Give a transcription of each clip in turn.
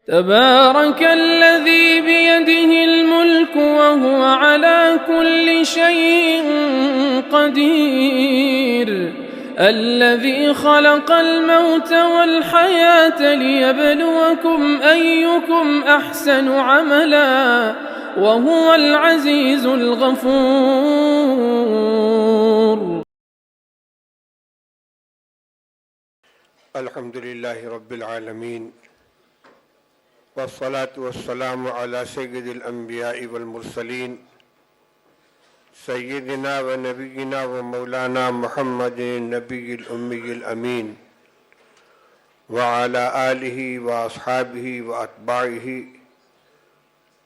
تبارك الذي بيده الملك وهو على كل شيء قدير الذي خلق الموت والحياة ليبلوكم أيكم أحسن عملا وهو العزيز الغفور. الحمد لله رب العالمين والصلاة والسلام على سيد الأنبياء والمرسلين سيدنا ونبينا ومولانا محمد النبي الأمي الأمين وعلى آله وأصحابه وأتباعه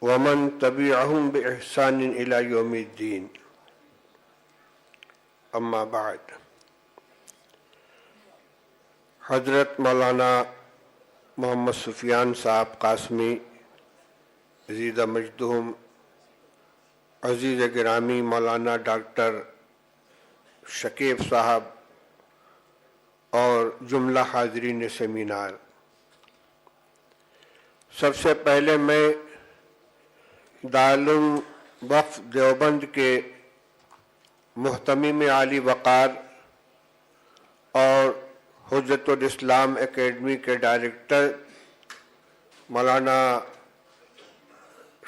ومن تبعهم بإحسان إلى يوم الدين. أما بعد، حضرت مولانا محمد سفیان صاحب قاسمی عزیزہ مجدہم، عزیز گرامی مولانا ڈاکٹر شکیب صاحب اور جملہ حاضرین سیمینار، سب سے پہلے میں دارالعلوم وقف دیوبند کے محتمم عالی وقار اور حجت الاسلام اکیڈمی کے ڈائریکٹر مولانا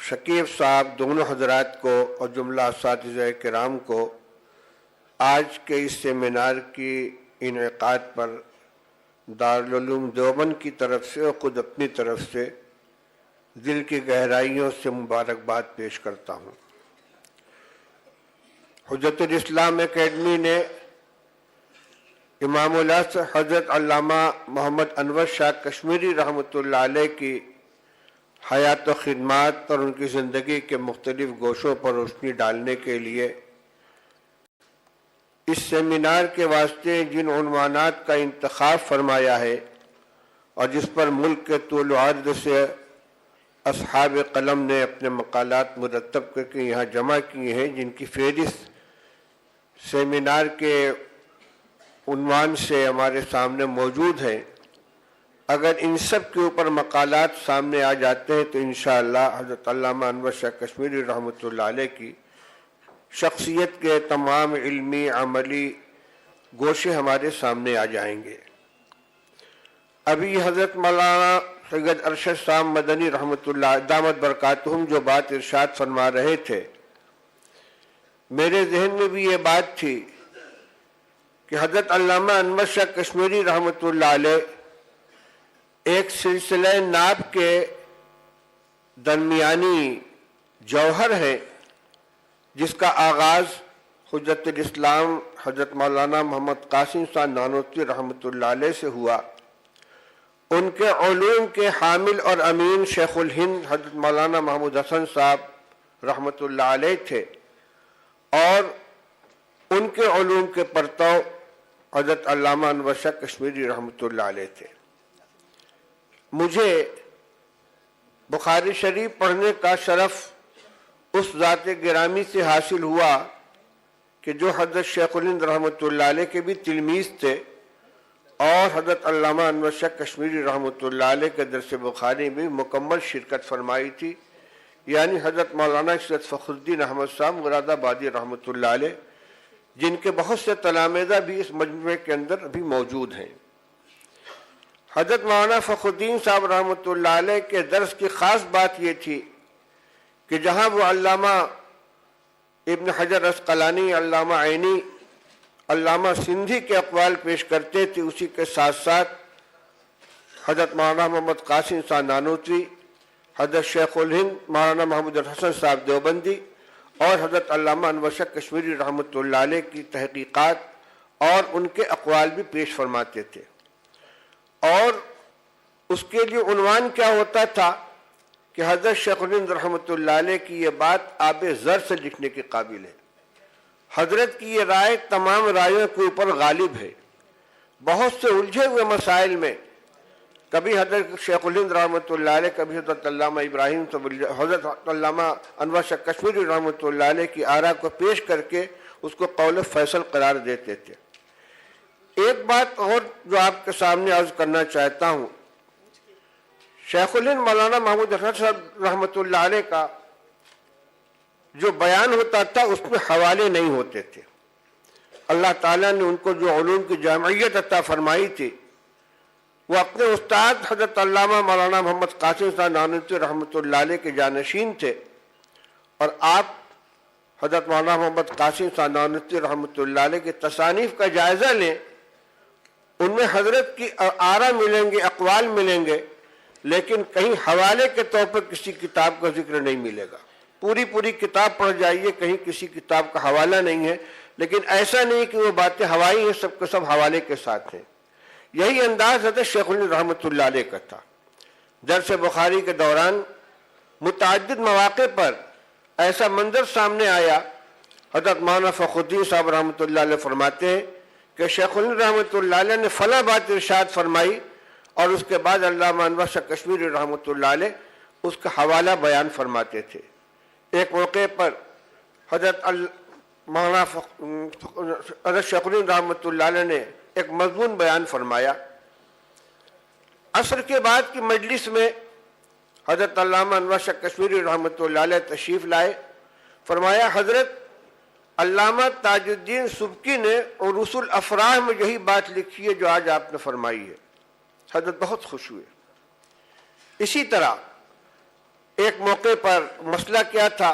شکیب صاحب دونوں حضرات کو اور جملہ اساتذہ کرام کو آج کے اس سیمینار کی انعقاد پر دارالعلوم دیوبند کی طرف سے اور خود اپنی طرف سے دل کی گہرائیوں سے مبارکباد پیش کرتا ہوں۔ حجت الاسلام اکیڈمی نے امام العصر حضرت علامہ محمد انور شاہ کشمیری رحمۃ اللہ علیہ کی حیات و خدمات اور ان کی زندگی کے مختلف گوشوں پر روشنی ڈالنے کے لیے اس سیمینار کے واسطے جن عنوانات کا انتخاب فرمایا ہے اور جس پر ملک کے طول و عرض سے اصحاب قلم نے اپنے مقالات مرتب کر کے یہاں جمع کیے ہیں، جن کی فہرست سیمینار کے عنوان سے ہمارے سامنے موجود ہے، اگر ان سب کے اوپر مقالات سامنے آ جاتے ہیں تو انشاءاللہ حضرت علامہ انور شاہ کشمیری رحمۃ اللہ علیہ کی شخصیت کے تمام علمی عملی گوشے ہمارے سامنے آ جائیں گے۔ ابھی حضرت مولانا سید ارشد صاحب مدنی رحمۃ اللہ دامت برکاتہم جو بات ارشاد فرما رہے تھے، میرے ذہن میں بھی یہ بات تھی کہ حضرت علامہ انور شاہ کشمیری رحمۃ اللہ علیہ ایک سلسلہ ناب کے درمیانی جوہر ہے، جس کا آغاز حجت الاسلام حضرت مولانا محمد قاسم صاحب نانوتوی رحمۃ اللہ علیہ سے ہوا۔ ان کے علوم کے حامل اور امین شیخ الہند حضرت مولانا محمود حسن صاحب رحمۃ اللہ علیہ تھے، اور ان کے علوم کے پرتو حضرت علامہ انور شاہ کشمیری رحمۃ اللہ علیہ تھے۔ مجھے بخاری شریف پڑھنے کا شرف اس ذات گرامی سے حاصل ہوا کہ جو حضرت شیخ الہند رحمۃ اللہ علیہ کے بھی تلمیذ تھے اور حضرت علامہ انور شاہ کشمیری رحمۃ اللہ علیہ کے درس بخاری میں مکمل شرکت فرمائی تھی، یعنی حضرت مولانا سید فخر الدین احمد صاحب مراد آبادی رحمۃ اللہ علیہ، جن کے بہت سے تلامذہ بھی اس مجموعے کے اندر ابھی موجود ہیں۔ حضرت مولانا فخر الدین صاحب رحمۃ اللہ علیہ کے درس کی خاص بات یہ تھی کہ جہاں وہ علامہ ابن حجر عسقلانی، علامہ عینی، علامہ سندھی کے اقوال پیش کرتے تھے، اسی کے ساتھ ساتھ حضرت مولانا محمد قاسم صاحب نانوتوی، حضرت شیخ الہند مولانا محمود الحسن صاحب دیوبندی اور حضرت علامہ انور شاہ کشمیری رحمۃ اللہ علیہ کی تحقیقات اور ان کے اقوال بھی پیش فرماتے تھے، اور اس کے لیے عنوان کیا ہوتا تھا کہ حضرت شیخ الہند رحمۃ اللہ علیہ کی یہ بات آب زر سے لکھنے کے قابل ہے۔ حضرت کی یہ رائے تمام رائیوں کے اوپر غالب ہے۔ بہت سے الجھے ہوئے مسائل میں کبھی حضرت شیخ الہند رحمۃ اللہ علیہ، کبھی حضرت علامہ ابراہیم، حضرت علامہ انور شاہ کشمیری رحمۃ اللہ علیہ کی آراء کو پیش کر کے اس کو قول فیصل قرار دیتے تھے۔ ایک بات اور جو آپ کے سامنے عرض کرنا چاہتا ہوں، شیخ الہند مولانا محمود حسن صاحب رحمۃ اللہ علیہ کا جو بیان ہوتا تھا اس میں حوالے نہیں ہوتے تھے. اللہ تعالیٰ نے ان کو جو علوم کی جامعیت عطا فرمائی تھی وہ اپنے استاد حضرت علامہ مولانا محمد قاسم صاحب نانوتوی رحمۃ اللہ علیہ کے جانشین تھے، اور آپ حضرت مولانا محمد قاسم صاحب نانوتوی رحمۃ اللہ علیہ کے تصانیف کا جائزہ لیں. ان میں حضرت کی آراء ملیں گے، اقوال ملیں گے، لیکن کہیں حوالے کے طور پر کسی کتاب کا ذکر نہیں ملے گا. پوری کتاب پڑھ جائیے، کہیں کسی کتاب کا حوالہ نہیں ہے. لیکن ایسا نہیں کہ وہ باتیں ہوائی ہیں، سب کے سب حوالے کے ساتھ ہیں. یہی انداز حضرت شیخ الہند رحمۃ اللہ علیہ کا تھا. درس بخاری کے دوران متعدد مواقع پر ایسا منظر سامنے آیا. حضرت مولانا فخر الدین صاحب رحمۃ اللہ علیہ فرماتے ہیں کہ شیخ الہند رحمۃ اللہ علیہ نے فلاں بات ارشاد فرمائی، اور اس کے بعد علامہ انور شاہ کشمیری رحمۃ اللہ علیہ اس کا حوالہ بیان فرماتے تھے. ایک موقع پر حضرت مولانا حضرت شیخ الہند رحمۃ اللہ علیہ نے ایک مضمون بیان فرمایا. عصر کے بعد کی مجلس میں حضرت علامہ انور شاہ کشمیری رحمۃ اللہ علیہ تشریف لائے. فرمایا حضرت علامہ تاج الدین سبکی نے عروس الافراح میں یہی بات لکھی ہے جو آج آپ نے فرمائی ہے. حضرت بہت خوش ہوئے. اسی طرح ایک موقع پر مسئلہ کیا تھا،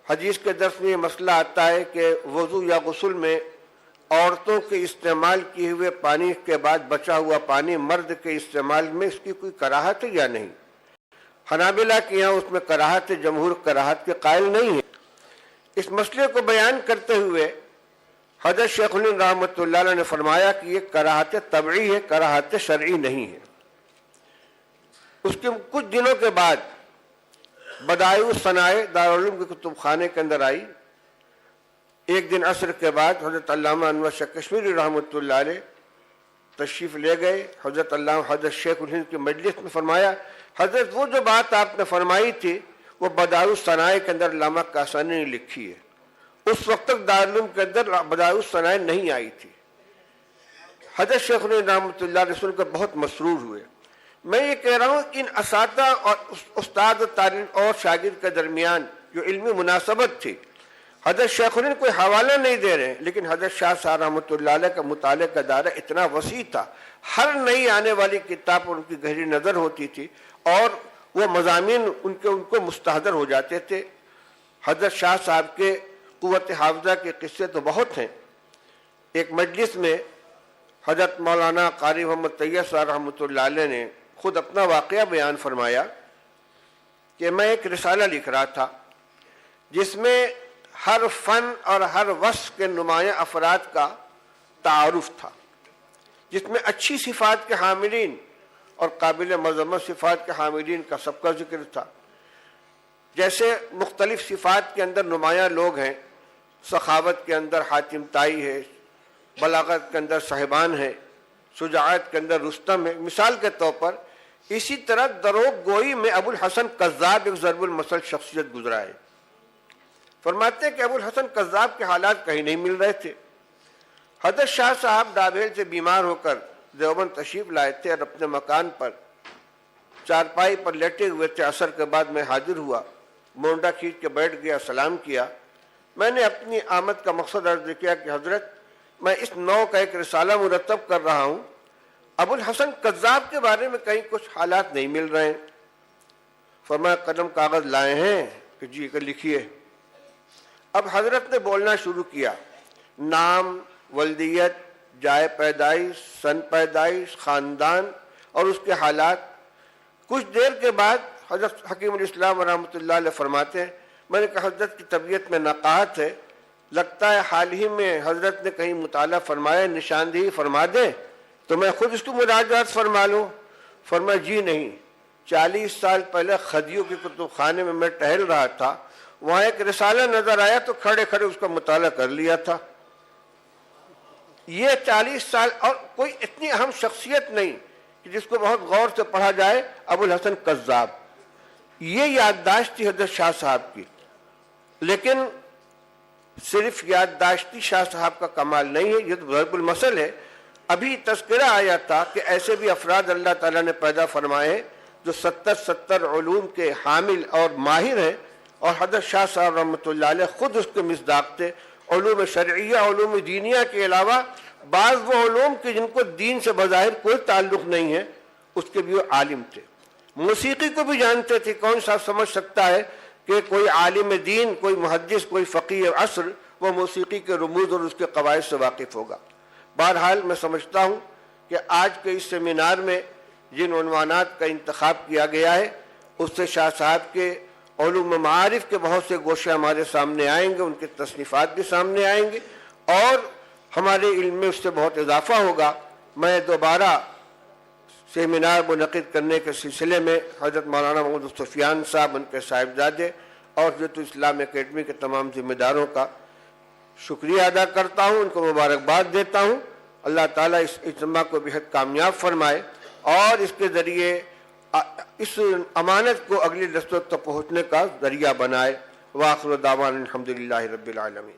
حدیث کے درس میں یہ مسئلہ آتا ہے کہ وضو یا غسل میں عورتوں کے استعمال کیے ہوئے پانی کے بعد بچا ہوا پانی مرد کے استعمال میں اس کی کوئی کراہت ہے یا نہیں. حنابلہ کے یہاں اس میں کراہت ہے، جمہور کراہت کے قائل نہیں ہے. اس مسئلے کو بیان کرتے ہوئے حضرت شیخ الہند رحمۃ اللہ علیہ نے فرمایا کہ یہ کراہت طبعی ہے، کراہت شرعی نہیں ہے. اس کے کچھ دنوں کے بعد بدائع الصنائع دارالعلوم کے کتب خانے کے اندر آئی. ایک دن عصر کے بعد حضرت علامہ انور شاہ کشمیری رحمۃ اللہ علیہ تشریف لے گئے. حضرت شیخ الہند کی مجلس میں فرمایا حضرت وہ جو بات آپ نے فرمائی تھی وہ بدائع الصنائع کے اندر علامہ کاشانی نے لکھی ہے. اس وقت تک دارالعلوم کے اندر بدائع الصنائع نہیں آئی تھی. حضرت شیخ الہند رحمۃ اللہ علیہ رسول کو بہت مسرور ہوئے. میں یہ کہہ رہا ہوں کہ ان اساتذہ اور استاد طالب اور شاگرد کے درمیان جو علمی مناسبت تھی، حضرت شیخ الہند کوئی حوالہ نہیں دے رہے ہیں، لیکن حضرت شاہ صاحب رحمۃ اللہ علیہ کا مطالعے کا دائرہ اتنا وسیع تھا. ہر نئی آنے والی کتاب پر ان کی گہری نظر ہوتی تھی اور وہ مضامین ان کو مستحضر ہو جاتے تھے. حضرت شاہ صاحب کے قوت حافظہ کے قصے تو بہت ہیں. ایک مجلس میں حضرت مولانا قاری محمد طیب صاحب رحمۃ اللہ علیہ نے خود اپنا واقعہ بیان فرمایا کہ میں ایک رسالہ لکھ رہا تھا جس میں ہر فن اور ہر وصف کے نمایاں افراد کا تعارف تھا، جس میں اچھی صفات کے حاملین اور قابل مذمت صفات کے حاملین کا سب کا ذکر تھا. جیسے مختلف صفات کے اندر نمایاں لوگ ہیں، سخاوت کے اندر حاتم طائی ہے، بلاغت کے اندر صاحبان ہے، شجاعت کے اندر رستم ہے، مثال کے طور پر. اسی طرح دروغ گوئی میں ابو الحسن کذاب ایک ضرب المثل شخصیت گزرا ہے. فرماتے ہیں کہ ابو الحسن کذاب کے حالات کہیں نہیں مل رہے تھے. حضرت شاہ صاحب ڈابھیل سے بیمار ہو کر دیوبند تشریف لائے تھے اور اپنے مکان پر چارپائی پر لیٹے ہوئے تھے. عصر کے بعد میں حاضر ہوا، مونڈا کھینچ کے بیٹھ گیا، سلام کیا. میں نے اپنی آمد کا مقصد عرض کیا کہ حضرت میں اس نوع کا ایک رسالہ مرتب کر رہا ہوں، ابو الحسن کذاب کے بارے میں کہیں کچھ حالات نہیں مل رہے ہیں. فرمایا قلم کاغذ لائے ہیں کہ جی کہ لکھیے. اب حضرت نے بولنا شروع کیا، نام، ولدیت، جائے پیدائش، سن پیدائش، خاندان اور اس کے حالات. کچھ دیر کے بعد حضرت حکیم الاسلام رحمۃ اللہ علیہ فرماتے ہیں میں نے کہا حضرت کی طبیعت میں نقاہت ہے، لگتا ہے حال ہی میں حضرت نے کہیں مطالعہ فرمایا، نشاندہی فرما دیں تو میں خود اس کو مراجعات فرما لوں. فرمایا جی نہیں، 40 سال پہلے خدیوں کے کتب خانے میں ٹہل رہا تھا، وہاں ایک رسالہ نظر آیا تو کھڑے کھڑے اس کا مطالعہ کر لیا تھا. یہ 40 سال اور کوئی اتنی اہم شخصیت نہیں کہ جس کو بہت غور سے پڑھا جائے. ابو الحسن کذاب، یہ یادداشت تھی حضرت شاہ صاحب کی. لیکن صرف یادداشتی شاہ صاحب کا کمال نہیں ہے، یہ تو ضرب المثل ہے. ابھی تذکرہ آیا تھا کہ ایسے بھی افراد اللہ تعالیٰ نے پیدا فرمائے جو 70 علوم کے حامل اور ماہر ہیں، اور حضرت شاہ صاحب رحمۃ اللہ علیہ خود اس کے مصداق تھے۔ علوم شرعیہ، علوم دینیہ کے علاوہ بعض وہ علوم کے جن کو دین سے بظاہر کوئی تعلق نہیں ہے، اس کے بھی وہ عالم تھے۔ موسیقی کو بھی جانتے تھے۔ کون سا سمجھ سکتا ہے کہ کوئی عالم دین، کوئی محدث، کوئی فقیہ عصر وہ موسیقی کے رموز اور اس کے قواعد سے واقف ہوگا؟ بہرحال میں سمجھتا ہوں کہ آج کے اس سیمینار میں جن عنوانات کا انتخاب کیا گیا ہے اس سے شاہ صاحب کے علوم و معارف کے بہت سے گوشے ہمارے سامنے آئیں گے، ان کے تصنیفات بھی سامنے آئیں گے، اور ہمارے علم میں اس سے بہت اضافہ ہوگا۔ میں دوبارہ سیمینار منعقد کرنے کے سلسلے میں حضرت مولانا محمد سفیان صاحب، ان کے صاحبزادے اور حجت الاسلام اکیڈمی کے تمام ذمہ داروں کا شکریہ ادا کرتا ہوں، ان کو مبارکباد دیتا ہوں۔ اللہ تعالیٰ اس اجتماع کو بہت کامیاب فرمائے اور اس کے ذریعے اس امانت کو اگلی نسلوں تک پہنچنے کا ذریعہ بنائے۔ وآخر دعوانا الحمدللہ رب العالمین۔